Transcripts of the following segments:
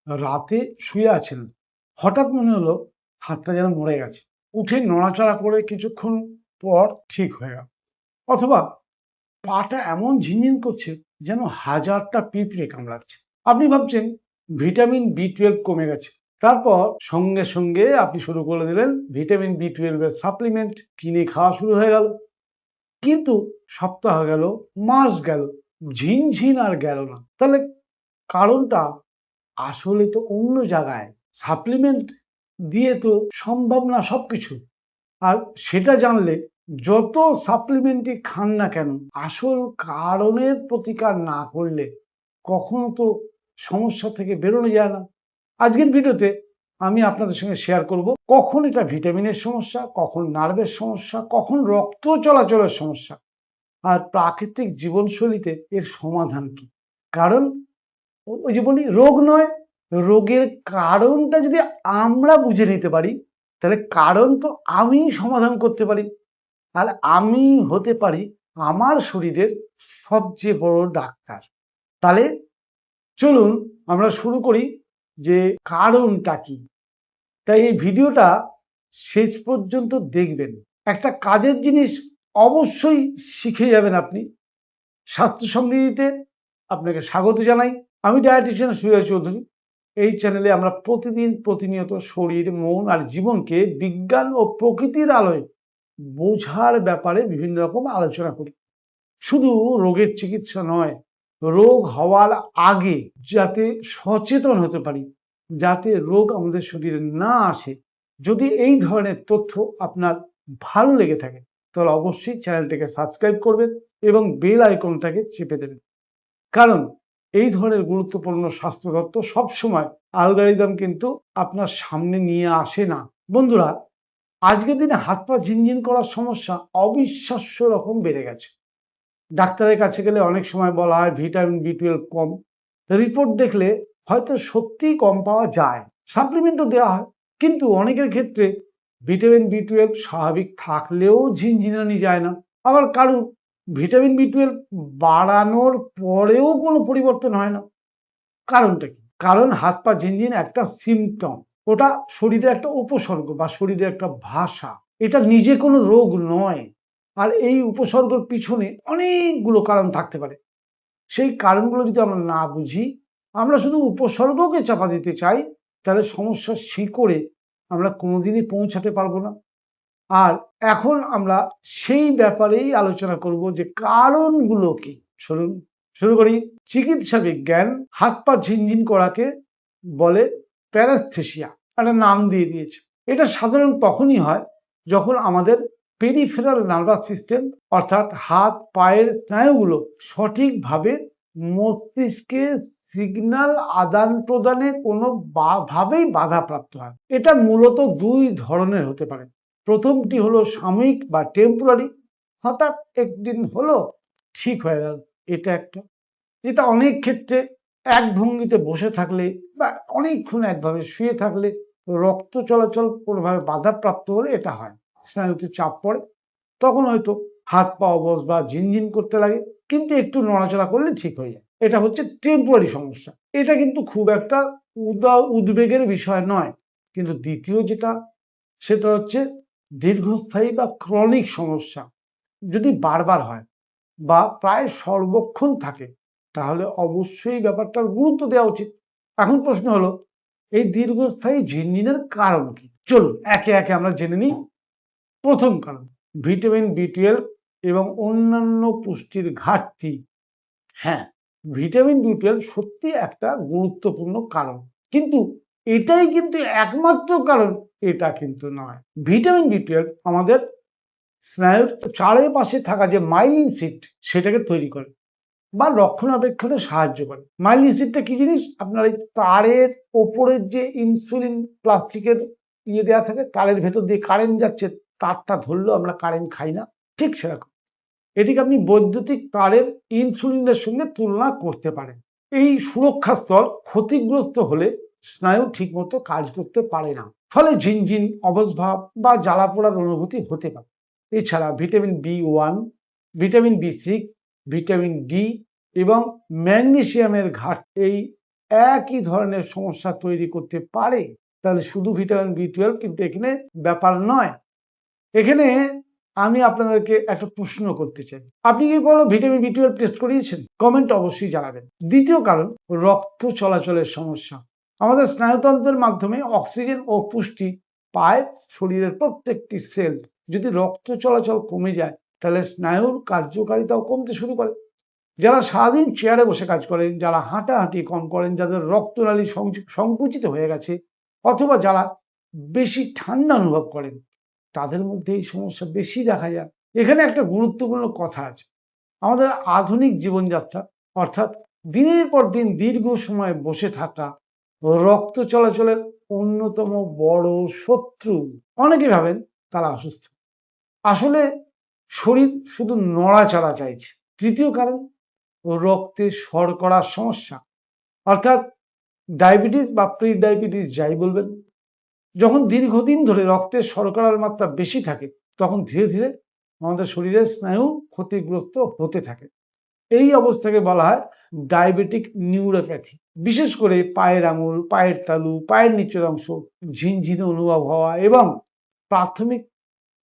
রাতে শুয়ে আছেন, হঠাৎ মনে হলো হাতটা যেন মরে গেছে। উঠে নড়াচড়া করে কিছুক্ষণ পর ঠিক হয়ে গেল। অথবা পাটা এমন ঝিনঝিন করছে যেন হাজারটা পিঁপড়ে কামড়াচ্ছে। আপনি ভাবছেন ভিটামিন বি 12 কমে গেছে, তারপর সঙ্গে সঙ্গে আপনি শুরু করে দিলেন ভিটামিন বি 12 এর সাপ্লিমেন্ট কিনে খাওয়া শুরু হয়ে গেল। কিন্তু সপ্তাহ গেল, মাস গেল, ঝিনঝিন আর গেল না। তাহলে কারণটা আসলে তো অন্য জায়গায়। সাপ্লিমেন্ট দিয়ে তো সম্ভব না সবকিছু। আর সেটা জানলে যত সাপ্লিমেন্টই খান না কেন, আসল কারণের প্রতিকার না করলে কখনো তো সমস্যা থেকে বেরোনো যায় না। আজকের ভিডিওতে আমি আপনাদের সঙ্গে শেয়ার করব কখন এটা ভিটামিনের সমস্যা, কখন নার্ভের সমস্যা, কখন রক্ত চলাচলের সমস্যা, আর প্রাকৃতিক জীবনশৈলীতে এর সমাধান কি। কারণ ওই যে বলি, রোগ নয়, রোগের কারণটা যদি আমরা বুঝে নিতে পারি, তাহলে কারণ তো আমি সমাধান করতে পারি। আর আমি হতে পারি আমার শরীরের সবচেয়ে বড় ডাক্তার। তাহলে চলুন আমরা শুরু করি যে কারণটা কি। তাই এই ভিডিওটা শেষ পর্যন্ত দেখবেন। একটা কাজের জিনিস অবশ্যই শিখে যাবেন আপনি। স্বাস্থ্য সমৃদ্ধিতে আপনাকে স্বাগত জানাই। আমি ডায়েটিশিয়ান সুজয় চৌধুরী। এই চ্যানেলে আমরা প্রতিনিয়ত শরীর, মন আর জীবনকে বিজ্ঞান ও প্রকৃতির আলোয় বোঝার ব্যাপারে বিভিন্ন রকম আলোচনা করি। শুধু রোগের চিকিৎসা নয়, রোগ হওয়ার আগে যাতে সচেতন হতে পারি, যাতে রোগ আমাদের শরীরে না আসে। যদি এই ধরনের তথ্য আপনার ভালো লেগে থাকে, তাহলে অবশ্যই চ্যানেলটাকে সাবস্ক্রাইব করবেন এবং বেল আইকনটাকে চেপে দেবেন। কারণ এই ধরনের গুরুত্বপূর্ণ স্বাস্থ্য তথ্য সবসময় অ্যালগরিদম কিন্তু আপনার সামনে নিয়ে আসে না। বন্ধুরা, আজকের দিনে হাত পা ঝিনঝিন করার সমস্যা অবিশ্বাস্য রকম বেড়ে গেছে। ডাক্তারের কাছে গেলে অনেক সময় বলা হয় ভিটামিন বি 12 কম। রিপোর্ট দেখলে হয়তো সত্যিই কম পাওয়া যায়, সাপ্লিমেন্টও দেওয়া হয়। কিন্তু অনেকের ক্ষেত্রে ভিটামিন বি 12 স্বাভাবিক থাকলেও ঝিনঝিনানি যায় না। আবার কারণ ভিটামিন বি 12 বাড়ানোর পরেও কোনো পরিবর্তন হয় না। কারণটা কি? কারণ হাত পা ঝিনঝিন একটা সিমটম, ওটা শরীরের একটা উপসর্গ বা শরীরের একটা ভাষা। এটা নিজে কোনো রোগ নয়। আর এই উপসর্গের পিছনে অনেকগুলো কারণ থাকতে পারে। সেই কারণগুলো যদি আমরা না বুঝি, আমরা শুধু উপসর্গকে চাপা দিতে চাই, তাহলে সমস্যার শিকড়ে আমরা কোনোদিনই পৌঁছাতে পারবো না। আর এখন আমরা সেই ব্যাপারেই আলোচনা করব যে কারণগুলো কি। শুনুন, শুরু করি। চিকিৎসা বিজ্ঞান হাত পা ঝিনঝিন করাকে বলে প্যারাস্থেসিয়া, একটা নাম দিয়ে দিয়েছে। এটা সাধারণ তখনই হয় যখন আমাদের পেরিফেরাল নার্ভাস সিস্টেম, অর্থাৎ হাত পায়ের স্নায়ুগুলো সঠিকভাবে মস্তিষ্কে সিগন্যাল আদান প্রদানে কোনো ভাবেই বাধাপ্রাপ্ত হয়। এটা মূলত দুই ধরনের হতে পারে। প্রথমটি হলো সাময়িক বা টেম্পোরারি, হঠাৎ একদিন হলো ঠিক হয়ে গেল, এটা একটা। যেটা অনেক ক্ষেত্রে এক ভঙ্গিতে বসে থাকলে বা অনেকক্ষণ একভাবে শুয়ে থাকলে, রক্ত চলাচল কোনোভাবে বাধাপ্রাপ্ত হলে এটা হয়। স্নায়ুতে চাপ পড়ে, তখন হয়তো হাত পা অবশ বা ঝিনঝিন করতে লাগে, কিন্তু একটু নড়াচড়া করলে ঠিক হয়ে যায়। এটা হচ্ছে টেম্পোরারি সমস্যা। এটা কিন্তু খুব একটা উদ্বেগের বিষয় নয়। কিন্তু দ্বিতীয় যেটা, সেটা হচ্ছে দীর্ঘস্থায়ী বা ক্রনিক সমস্যা। যদি বারবার হয় বা প্রায় সর্বক্ষণ থাকে, তাহলে অবশ্যই ব্যাপারটার গুরুত্ব দেওয়া উচিত। এখন প্রশ্ন হলো, এই দীর্ঘস্থায়ী ঝিনঝিনের কারণ কি? চলুন একে একে আমরা জেনে নিই। প্রথম কারণ, ভিটামিন বি 12 এবং অন্যান্য পুষ্টির ঘাটতি। হ্যাঁ, ভিটামিন বি 12 সত্যি একটা গুরুত্বপূর্ণ কারণ, কিন্তু এটাই কিন্তু একমাত্র কারণ এটা কিন্তু নয়। ভিটামিন বি 12 আমাদের স্নায়ুর চারিপাশে থাকা যে মাইলিন সিট, সেটাকে তৈরি করে বা রক্ষণাবেক্ষণে সাহায্য করে। মাইলিন সিটটা কি জিনিস? আপনার এই তারের ওপরের যে ইনসুলিন প্লাস্টিকের ইয়ে দেওয়া থাকে, তারের ভেতর দিয়ে কারেন্ট যাচ্ছে, তারটা ধরলেও আমরা কারেন্ট খাই না, ঠিক সেরকম এটিকে আপনি বৈদ্যুতিক তারের ইনসুলিনের সঙ্গে তুলনা করতে পারেন। এই সুরক্ষা স্তর ক্ষতিগ্রস্ত হলে স্নায়ু ঠিকমতো কাজ করতে পারে না, ফলে ঝিনঝিন, অবসভাব বা জ্বালা পোড়ার অনুভূতি হতে পারে। এছাড়া vitamin B 1, vitamin B 6, vitamin D এবং ম্যাগনেসিয়ামের ঘাটতি এই একই ধরনের সমস্যা তৈরি করতে পারে। তাহলে শুধু ভিটামিন B12 কিন্তু এখানে ব্যাপার নয়। এখানে আমি আপনাদেরকে একটা প্রশ্ন করতে চাই, আপনি কি কোনো ভিটামিন B12 টেস্ট করিয়েছেন? কমেন্ট অবশ্যই জানাবেন। দ্বিতীয় কারণ, রক্ত চলাচলের সমস্যা। আমাদের স্নায়ুতন্ত্রের মাধ্যমে অক্সিজেন ও পুষ্টি পায় শরীরের প্রত্যেকটি সেল। যদি রক্ত চলাচল কমে যায় তাহলে স্নায়ুর কার্যকারিতাও কমতে শুরু করে। যারা সারাদিন চেয়ারে বসে কাজ করেন, যারা হাঁটাহাঁটি কম করেন, যাদের রক্তনালী সংকুচিত হয়ে গেছে, অথবা যারা বেশি ঠান্ডা অনুভব করেন, তাদের মধ্যে এই সমস্যা বেশি দেখা যায়। এখানে একটা গুরুত্বপূর্ণ কথা আছে, আমাদের আধুনিক জীবনযাত্রা অর্থাৎ দিনের পর দিন দীর্ঘ সময় বসে থাকা রক্ত চলাচলের অন্যতম বড় শত্রু। অনেকে ভাবেন তারা অসুস্থ, আসলে শরীর শুধু নড়াচড়া চাইছে। তৃতীয় কারণ, রক্তে শর্করার সমস্যা অর্থাৎ ডায়াবেটিস বা প্রি ডায়াবেটিস যাই বলবেন। যখন দীর্ঘদিন ধরে রক্তের শর্করার মাত্রা বেশি থাকে তখন ধীরে ধীরে আমাদের শরীরের স্নায়ু ক্ষতিগ্রস্ত হতে থাকে। এই অবস্থাকে বলা হয় ডায়াবেটিক নিউরোপ্যাথি। বিশেষ করে পায়ের আঙুল, পায়ের তালু, পায়ের নিচের অংশ ঝিনঝিনে অনুভব হওয়া এবং প্রাথমিক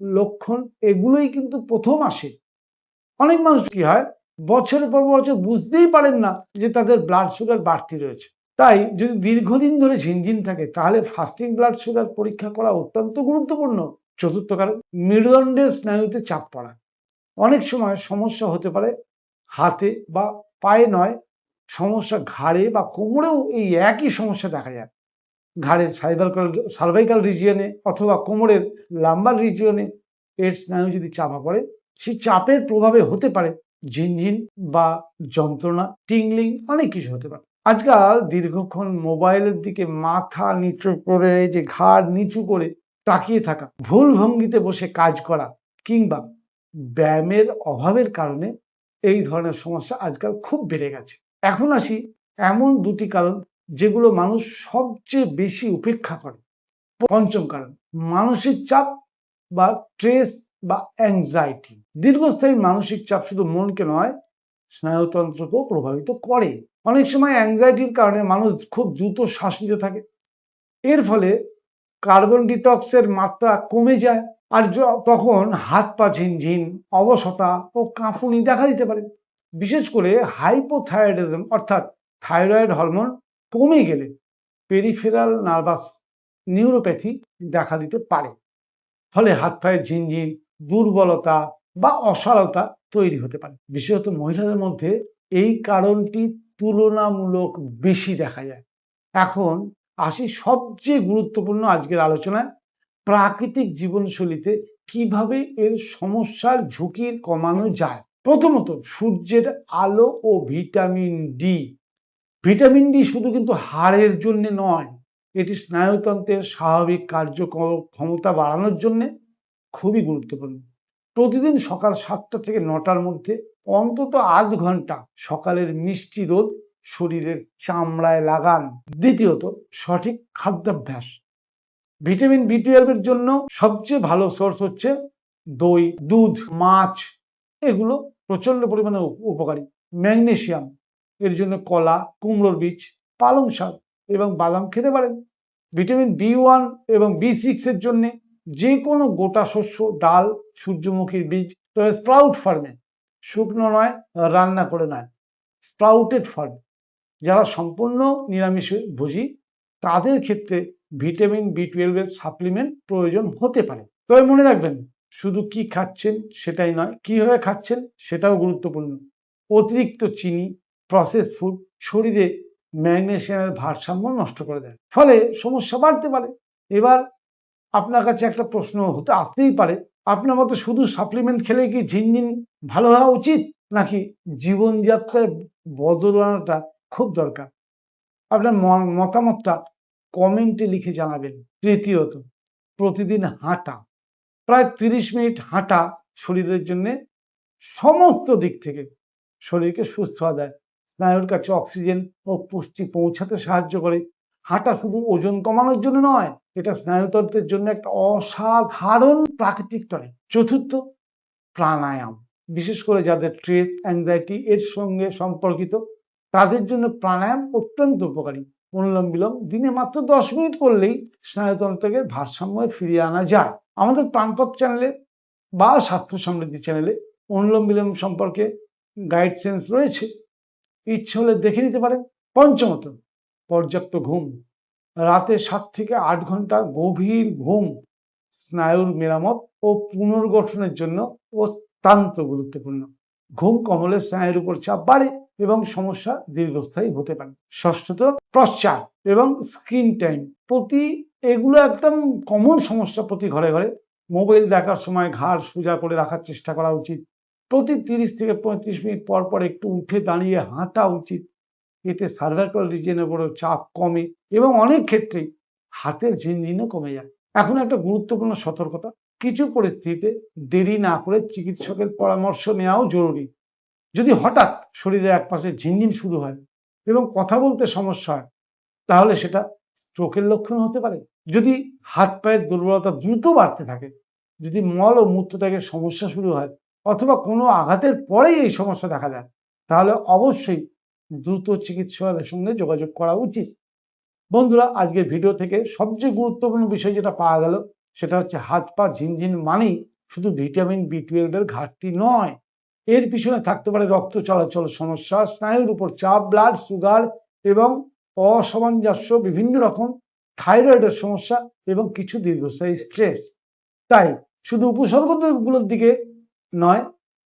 লক্ষণ এগুলোই কিন্তু প্রথম আসে। অনেক মানুষ কি হয়, বছরের পর বছর বুঝতেই পারেন না যে তাদের ব্লাড সুগার বাড়তি রয়েছে। তাই যদি দীর্ঘদিন ধরে ঝিনঝিন থাকে তাহলে ফাস্টিং ব্লাড সুগার পরীক্ষা করা অত্যন্ত গুরুত্বপূর্ণ। চতুর্থ কারণ, মেরুদণ্ডের স্নায়ুতে চাপ পড়া। অনেক সময় সমস্যা হতে পারে হাতে বা পায়ে নয়, সমস্যা ঘাড়ে বা কোমরেও এই একই সমস্যা দেখা যায়। ঘাড়ের সার্ভাইকাল রিজিয়নে অথবা কোমরের লাম্বার রিজিয়নে এর স্নায়ু যদি চাপা পড়ে, সেই চাপের প্রভাবে হতে পারে ঝিনঝিন বা যন্ত্রণা, টিংলিং, অনেক কিছু হতে পারে। আজকাল দীর্ঘক্ষণ মোবাইলের দিকে মাথা নিচু করে, যে ঘাড় নিচু করে তাকিয়ে থাকা, ভুল ভঙ্গিতে বসে কাজ করা কিংবা ব্যায়ামের অভাবের কারণে এই ধরনের সমস্যা আজকাল খুব বেড়ে গেছে। এখন আসি এমন দুটি কারণ যেগুলো মানুষ সবচেয়ে বেশি উপেক্ষা করে। পঞ্চম কারণ, মানসিক চাপ বা স্ট্রেস বা অ্যাংজাইটি। দীর্ঘস্থায়ী মানসিক চাপ শুধু মনকে নয়, স্নায়ুতন্ত্রকেও প্রভাবিত করে। অনেক সময় অ্যাংজাইটির কারণে মানুষ খুব দ্রুত শ্বাস নিতে থাকে। এর ফলে কার্বন ডিটক্সের মাত্রা কমে যায়, আর তখন হাত পা ঝিনঝিন, অবসতা ও কাঁপুনি দেখা দিতে পারে। বিশেষ করে হাইপোথাইরয়েডিজম অর্থাৎ থাইরয়েড হরমোন কমে গেলে পেরিফেরাল নার্ভাস নিউরোপ্যাথি দেখা দিতে পারে। ফলে হাত পায়ের ঝিনঝিন, দুর্বলতা বা অসাড়তা তৈরি হতে পারে। বিশেষত মহিলাদের মধ্যে এই কারণটি তুলনামূলক বেশি দেখা যায়। এখন আসি সবচেয়ে গুরুত্বপূর্ণ আজকের আলোচনায়, প্রাকৃতিক জীবনশৈলীতে কিভাবে এর সমস্যার ঝুঁকি কমানো যায়। প্রথমত, সূর্যের আলো ও ভিটামিন ডি। ভিটামিন ডি শুধু কিন্তু হাড়ের জন্য নয়, এটি স্নায়ুতন্ত্রের স্বাভাবিক কার্যক্ষমতা বাড়ানোর জন্য খুবই গুরুত্বপূর্ণ। প্রতিদিন সকাল 7টা থেকে 9টার মধ্যে অন্তত আধ ঘন্টা সকালের মিষ্টি রোদ শরীরের চামড়ায় লাগান। দ্বিতীয়ত, সঠিক খাদ্যাভ্যাস। ভিটামিন B12 এর জন্য সবচেয়ে ভালো সোর্স হচ্ছে দই, দুধ, মাছ, এগুলো প্রচন্ড পরিমাণে উপকারী। ম্যাগনেসিয়াম এর জন্য কলা, কুমড়োর বীজ, পালং শাক এবং বাদাম খেতে পারেন। ভিটামিন B1 এবং B6 এর জন্য যে কোনো গোটা শস্য, ডাল, সূর্যমুখীর বীজ, তবে স্প্রাউট ফার্মে, শুকনো নয়, রান্না করে নয়, স্প্রাউটেড ফার্ম। যারা সম্পূর্ণ নিরামিষ ভোজী তাদের ক্ষেত্রে ভিটামিন B12 এর সাপ্লিমেন্ট প্রয়োজন হতে পারে। তবে মনে রাখবেন, শুধু কি খাচ্ছেন সেটাই নয়, কিভাবে খাচ্ছেন সেটাও গুরুত্বপূর্ণ। অতিরিক্ত চিনি, প্রসেস ফুড শরীরে ম্যাগনেসিয়ামের ভারসাম্য নষ্ট করে দেয়, ফলে সমস্যা বাড়তে পারে। এবার আপনার কাছে একটা প্রশ্ন আসতেই পারে, আপনার মতে শুধু সাপ্লিমেন্ট খেলে কি ঝিনঝিন ভালো হওয়া উচিত, নাকি জীবনযাত্রায় বদল আনাটা খুব দরকার? আপনার মতামতটা কমেন্টে লিখে জানাবেন। তৃতীয়ত, প্রতিদিন হাঁটা, প্রায় 30 মিনিট হাঁটা শরীরের জন্য সমস্ত দিক থেকে শরীরকে সুস্থ দেয়, স্নায়ুর কাছে অক্সিজেন ও পুষ্টি পৌঁছাতে সাহায্য করে। হাঁটা শুধু ওজন কমানোর জন্য নয়, এটা স্নায়ুতন্ত্রের জন্য একটা অসাধারণ প্রাকৃতিক টনিক। চতুর্থ, প্রাণায়াম। বিশেষ করে যাদের স্ট্রেস, অ্যাংজাইটি এর সঙ্গে সম্পর্কিত তাদের জন্য প্রাণায়াম অত্যন্ত উপকারী। অনুলোম বিলোম দিনে মাত্র 10 মিনিট করলেই স্নায়ুতন্ত্রকে ভারসাম্য ফিরিয়ে আনা যায়। আমাদের প্রাণপথ চ্যানেলে বা স্বাস্থ্য সমৃদ্ধি চ্যানেলে অনুলোম বিলোম সম্পর্কে গাইডসেন্স রয়েছে, ইচ্ছে হলে দেখে নিতে পারেন। পঞ্চমত, পর্যাপ্ত ঘুম। রাতে 7 থেকে 8 ঘন্টা গভীর ঘুম স্নায়ুর মেরামত ও পুনর্গঠনের জন্য অত্যন্ত গুরুত্বপূর্ণ। ঘুম কম হলে স্নায়ুর উপর চাপ বাড়ে এবং সমস্যা দীর্ঘস্থায়ী হতে পারে। ষষ্ঠত, প্রস্রাব এবং স্ক্রিন টাইম। এগুলো একদম কমন সমস্যা প্রতি ঘরে ঘরে। মোবাইল দেখার সময় ঘাড় সোজা করে রাখার চেষ্টা করা উচিত। প্রতি 30 থেকে 35 মিনিট পর পর একটু উঠে দাঁড়িয়ে হাঁটা উচিত। এতে সার্ভাইকাল রিজিয়নের উপর চাপ কমে এবং অনেক ক্ষেত্রেই হাতের ঝিনঝিনও কমে যায়। এখন একটা গুরুত্বপূর্ণ সতর্কতা, কিছু পরিস্থিতিতে দেরি না করে চিকিৎসকের পরামর্শ নেওয়াও জরুরি। যদি হঠাৎ শরীরের একপাশে ঝিনঝিন শুরু হয় এবং কথা বলতে সমস্যা হয়, তাহলে সেটা স্ট্রোকের লক্ষণ হতে পারে। যদি হাত পায়ের দুর্বলতা দ্রুত বাড়তে থাকে, যদি মল ও মূত্রত্যাগের সমস্যা শুরু হয় অথবা কোনো আঘাতের পরেই এই সমস্যা দেখা যায়, তাহলে অবশ্যই দ্রুত চিকিৎসকের সঙ্গে যোগাযোগ করা উচিত। বন্ধুরা, আজকের ভিডিও থেকে সবচেয়ে গুরুত্বপূর্ণ বিষয় যেটা পাওয়া গেল সেটা হচ্ছে হাত পা ঝিনঝিন মানেই শুধু ভিটামিন B12 এর ঘাটতি নয়, এর পিছনে থাকতে পারে রক্ত চলাচল সমস্যা, স্নায়ুর উপর চাপ, ব্লাড সুগার এবং অসামঞ্জস্য, বিভিন্ন রকম থাইরয়েডের সমস্যা এবং কিছু দীর্ঘস্থায়ী স্ট্রেস। তাই শুধু উপসর্গগুলোর দিকে নয়,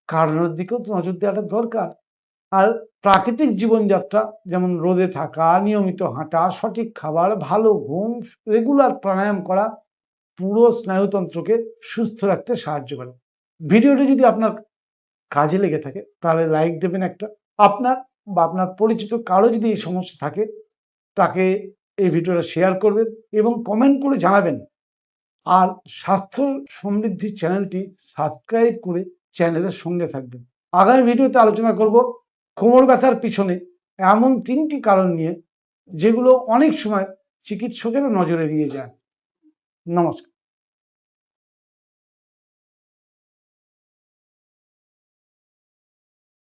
কারণের দিকেও নজর দেওয়াটা দরকার। আর প্রাকৃতিক জীবনযাত্রা, যেমন রোদে থাকা, নিয়মিত হাঁটা, সঠিক খাবার, ভালো ঘুম, রেগুলার প্রাণায়াম করা পুরো স্নায়ুতন্ত্রকে সুস্থ রাখতে সাহায্য করে। ভিডিওটি যদি আপনার কাজে লেগে থাকে তাহলে লাইক দেবেন একটা। আপনার বা আপনার পরিচিত কারো যদি এই সমস্যা থাকে তাকে এই ভিডিওটা শেয়ার করবেন এবং কমেন্ট করে জানাবেন। আর স্বাস্থ্য সমৃদ্ধি চ্যানেলটি সাবস্ক্রাইব করে চ্যানেলের সঙ্গে থাকবেন। আগামী ভিডিওতে আলোচনা করব কোমর ব্যথার পিছনে এমন 3টি কারণ নিয়ে যেগুলো অনেক সময় চিকিৎসকেরও নজরে এড়িয়ে যায়। নমস্কার।